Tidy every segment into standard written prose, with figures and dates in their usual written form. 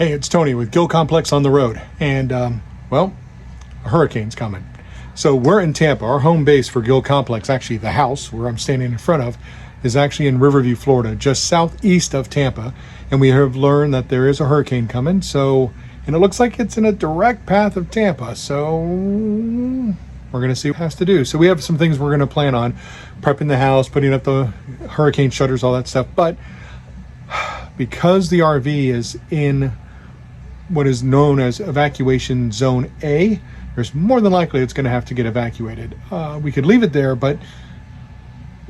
Hey, it's Tony with GilComPlex On The Road, and well, a hurricane's coming. So we're in Tampa. Our home base for GilComPlex, actually the house where I'm standing in front of, is actually in Riverview, Florida, just southeast of Tampa. And we have learned that there is a hurricane coming. So, and it looks like it's in a direct path of Tampa. So we're going to see what it has to do. So we have some things we're going to plan on, prepping the house, putting up the hurricane shutters, all that stuff. But because the RV is in what is known as evacuation zone A, there's more than likely it's going to have to get evacuated. We could leave it there, but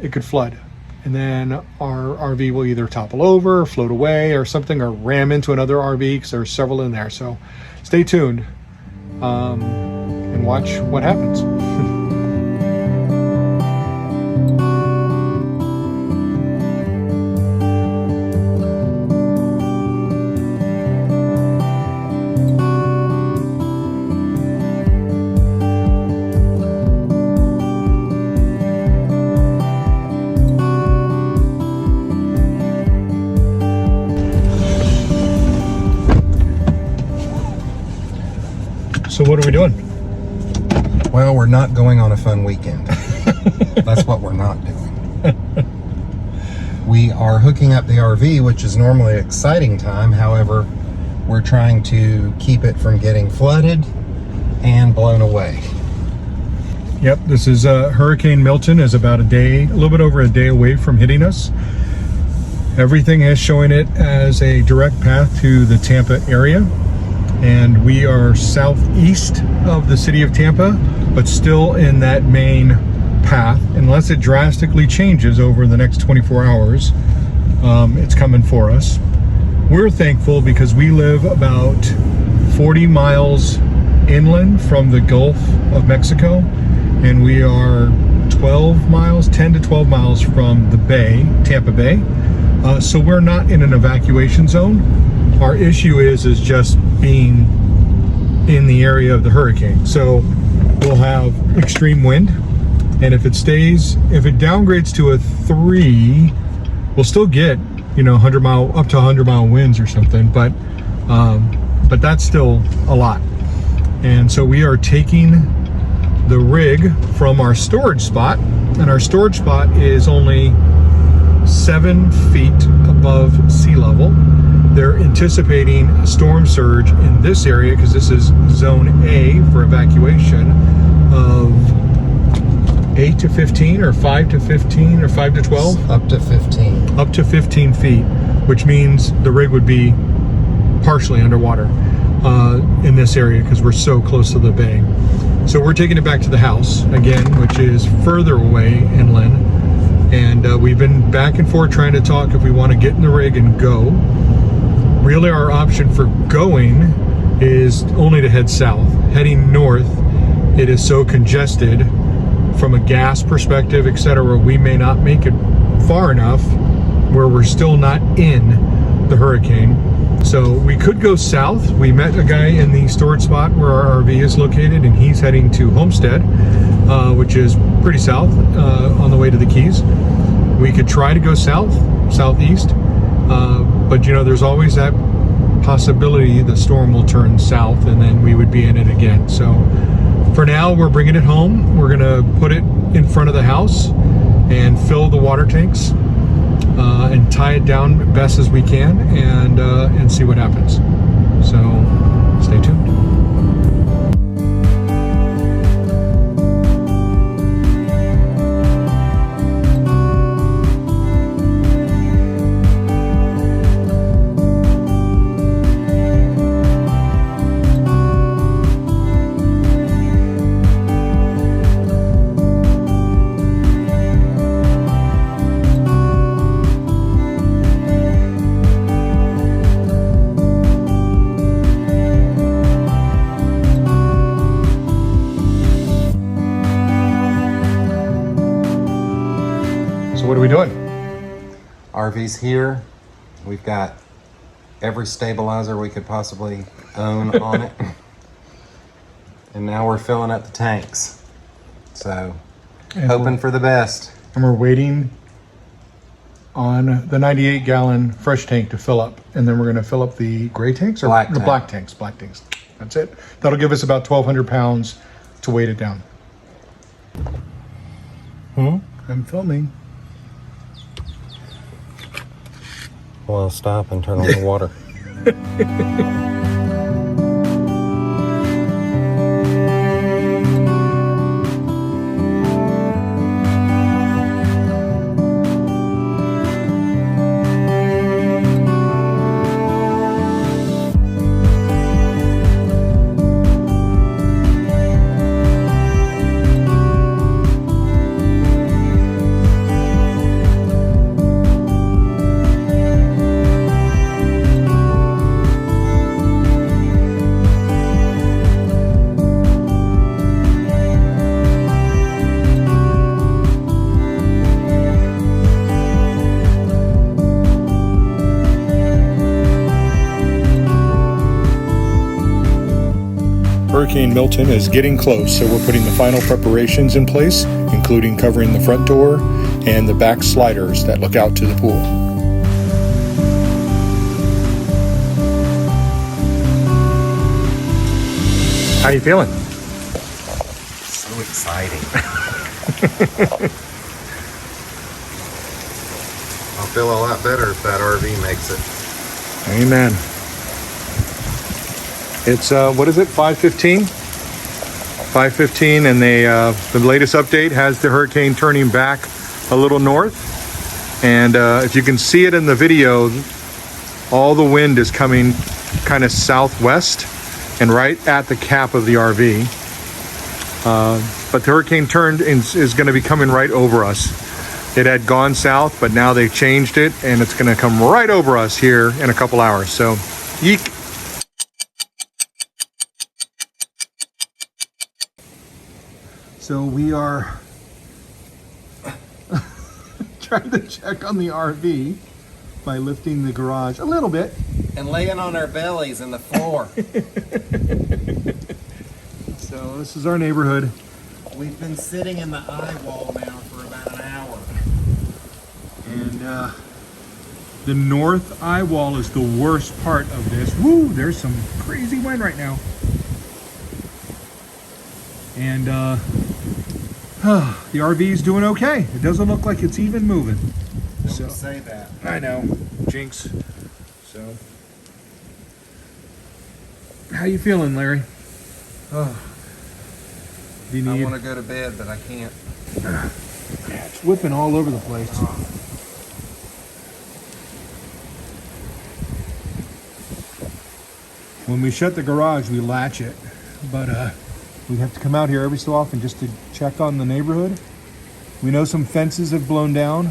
it could flood. And then our RV will either topple over, float away or something, or ram into another RV because there's several in there. So stay tuned and watch what happens. So what are we doing? Well, we're not going on a fun weekend. That's what we're not doing. We are hooking up the RV, which is normally an exciting time. However, we're trying to keep it from getting flooded and blown away. Yep, this is Hurricane Milton is about a little bit over a day away from hitting us. Everything is showing it as a direct path to the Tampa area. And we are southeast of the city of Tampa, but still in that main path. Unless it drastically changes over the next 24 hours, it's coming for us. We're thankful because we live about 40 miles inland from the Gulf of Mexico, and we are 10 to 12 miles from the bay, Tampa Bay. So we're not in an evacuation zone. Our issue is just being in the area of the hurricane. So we'll have extreme wind, and if it downgrades to a 3, we'll still get, up to 100 mile winds or something, but that's still a lot. And so we are taking the rig from our storage spot, and our storage spot is only 7 feet above sea level. They're anticipating a storm surge in this area, because this is zone A for evacuation, of 8 to 15 or 5 to 15 or 5 to 12? Up to 15. Up to 15 feet, which means the rig would be partially underwater in this area because we're so close to the bay. So we're taking it back to the house again, which is further away inland. And we've been back and forth trying to talk if we want to get in the rig and go. Really, our option for going is only to head south. Heading north, it is so congested from a gas perspective, etc. We may not make it far enough where we're still not in the hurricane. So we could go south. We met a guy in the storage spot where our RV is located, and he's heading to Homestead, which is pretty south, on the way to the Keys. We could try to go southeast, but there's always that possibility the storm will turn south and then we would be in it again. So for now, we're bringing it home. We're gonna put it in front of the house and fill the water tanks and tie it down best as we can, and see what happens. So stay tuned. So what are we doing? RV's here. We've got every stabilizer we could possibly own on it. And now we're filling up the tanks. So, hoping for the best. And we're waiting on the 98-gallon fresh tank to fill up, and then we're going to fill up the gray tanks or Black the tank. black tanks. Black tanks. That's it. That'll give us about 1,200 pounds to weight it down. I'm filming. Well, stop and turn on the water. Hurricane Milton is getting close, so we're putting the final preparations in place, including covering the front door and the back sliders that look out to the pool. How you feeling? So exciting. I'll feel a lot better if that RV makes it. Amen. It's what is it? 5:15. 5:15, and the latest update has the hurricane turning back a little north. And if you can see it in the video, all the wind is coming kind of southwest and right at the cap of the RV. But the hurricane turned and is going to be coming right over us. It had gone south, but now they've changed it, and it's going to come right over us here in a couple hours. So, yeek. So we are trying to check on the RV by lifting the garage a little bit. And laying on our bellies in the floor. So this is our neighborhood. We've been sitting in the eye wall now for about an hour. And the north eye wall is the worst part of this. Woo, there's some crazy wind right now. And the RV is doing okay. It doesn't look like it's even moving. Don't say that. I know, jinx. So, how you feeling, Larry? Oh, Do you I need? want to go to bed, but I can't. It's whipping all over the place. When we shut the garage, we latch it, but we have to come out here every so often just to check on the neighborhood. We know some fences have blown down,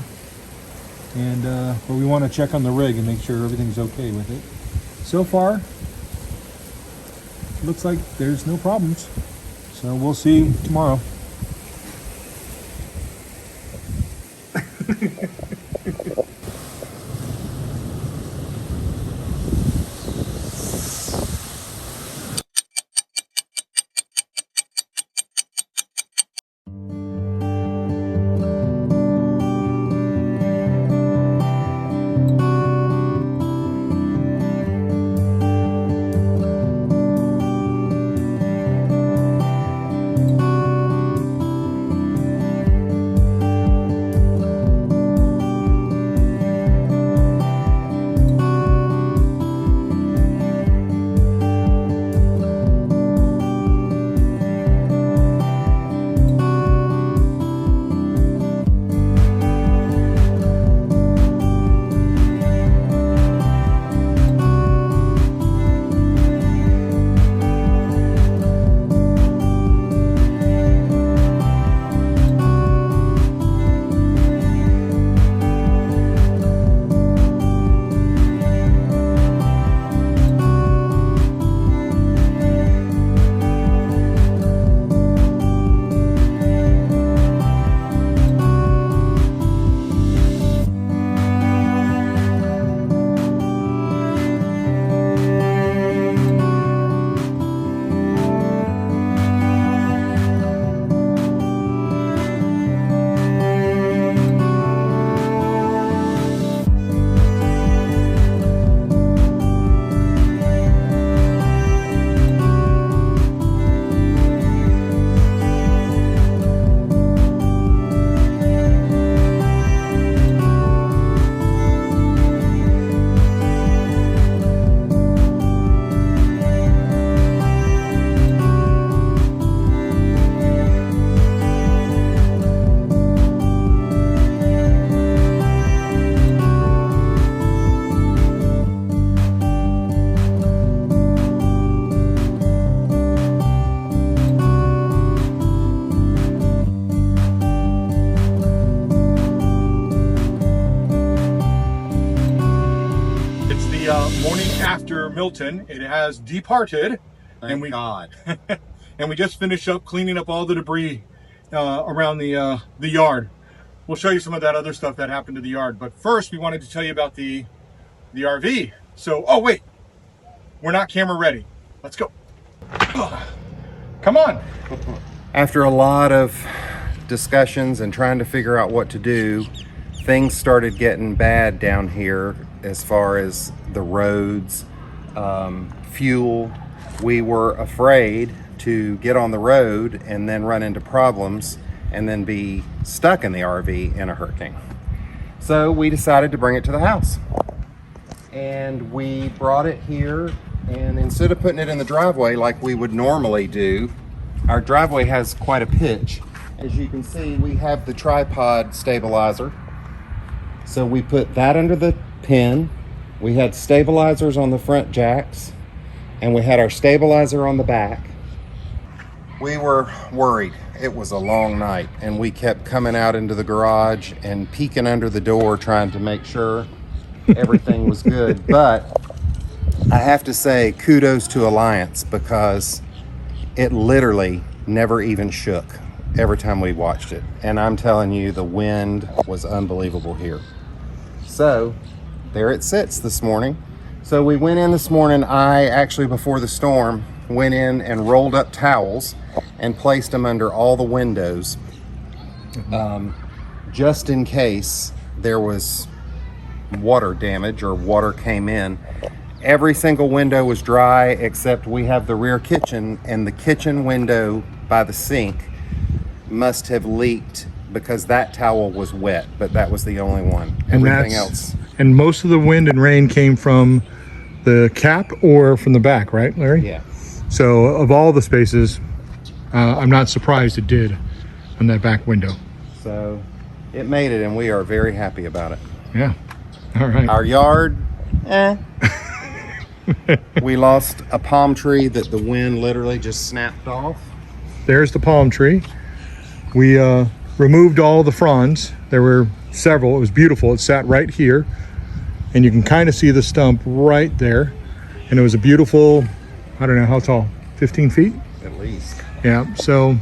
and but we want to check on the rig and make sure everything's okay with it. So far, looks like there's no problems. So we'll see tomorrow. after Milton. It has departed. Thank God. And we just finished up cleaning up all the debris around the yard. We'll show you some of that other stuff that happened to the yard. But first, we wanted to tell you about the RV. So, oh wait, we're not camera ready. Let's go. Come on. After a lot of discussions and trying to figure out what to do, things started getting bad down here as far as the roads, fuel. We were afraid to get on the road and then run into problems and then be stuck in the RV in a hurricane. So we decided to bring it to the house. And we brought it here, and instead of putting it in the driveway like we would normally do, our driveway has quite a pitch. As you can see, we have the tripod stabilizer. So we put that under the pin. We had stabilizers on the front jacks, and we had our stabilizer on the back. We were worried. It was a long night, and we kept coming out into the garage and peeking under the door trying to make sure everything was good. But I have to say kudos to Alliance, because it literally never even shook every time we watched it. And I'm telling you, the wind was unbelievable here. So there it sits this morning. So we went in this morning. I actually, before the storm, went in and rolled up towels and placed them under all the windows, just in case there was water damage or water came in. Every single window was dry, except we have the rear kitchen, and the kitchen window by the sink must have leaked because that towel was wet, but that was the only one. Everything else. And most of the wind and rain came from the cap or from the back, right, Larry? Yeah. So of all the spaces, I'm not surprised it did on that back window. So it made it, and we are very happy about it. Yeah. All right. Our yard, we lost a palm tree that the wind literally just snapped off. There's the palm tree. We removed all the fronds. There were several. It was beautiful. It sat right here, and you can kind of see the stump right there. And it was a beautiful, I don't know how tall, 15 feet? At least. Yeah, so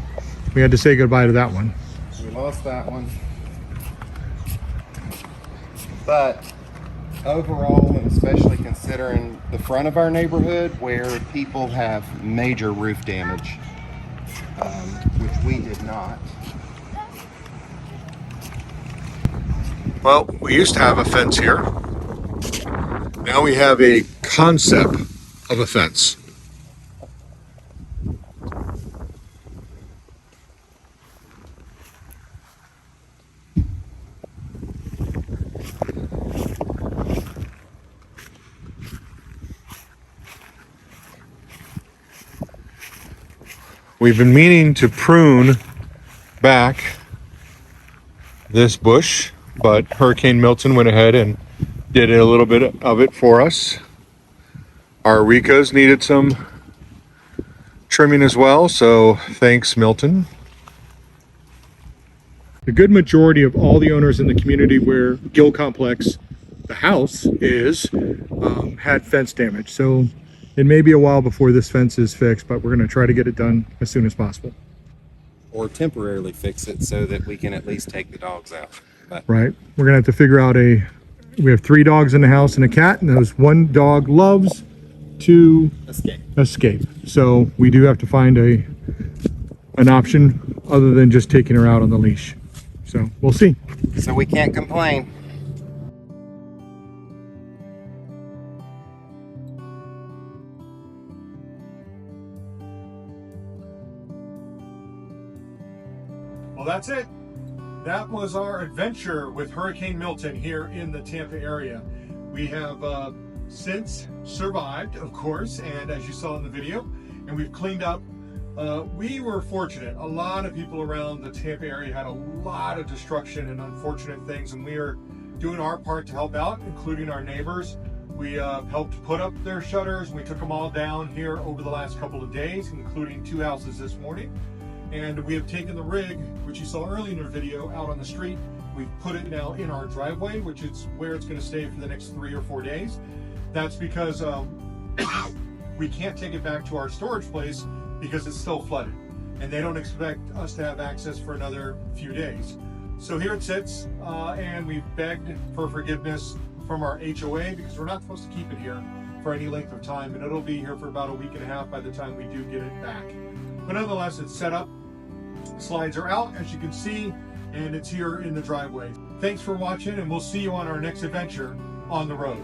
we had to say goodbye to that one. We lost that one. But overall, and especially considering the front of our neighborhood where people have major roof damage, which we did not. Well, we used to have a fence here. Now we have a concept of a fence. We've been meaning to prune back this bush, but Hurricane Milton went ahead and did a little bit of it for us. Our Ricas needed some trimming as well, so thanks, Milton. The good majority of all the owners in the community where GilComPlex, the house, is, had fence damage. So it may be a while before this fence is fixed, but we're going to try to get it done as soon as possible. Or temporarily fix it so that we can at least take the dogs out. But right. We're going to have to figure out we have 3 dogs in the house and a cat, and those one dog loves to escape. So we do have to find an option other than just taking her out on the leash. So we'll see. So we can't complain. Well, that's it. That was our adventure with Hurricane Milton here in the Tampa area. We have since survived, of course, and as you saw in the video, and we've cleaned up. We were fortunate. A lot of people around the Tampa area had a lot of destruction and unfortunate things, and we are doing our part to help out, including our neighbors. We helped put up their shutters. We took them all down here over the last couple of days, including 2 houses this morning. And we have taken the rig, which you saw earlier in the video, out on the street. We've put it now in our driveway, which is where it's going to stay for the next 3 or 4 days. That's because we can't take it back to our storage place because it's still flooded, and they don't expect us to have access for another few days. So here it sits, and we've begged for forgiveness from our HOA because we're not supposed to keep it here for any length of time, and it'll be here for about a week and a half by the time we do get it back. But nonetheless, it's set up, slides are out as you can see, and it's here in the driveway. Thanks for watching, and we'll see you on our next adventure on the road.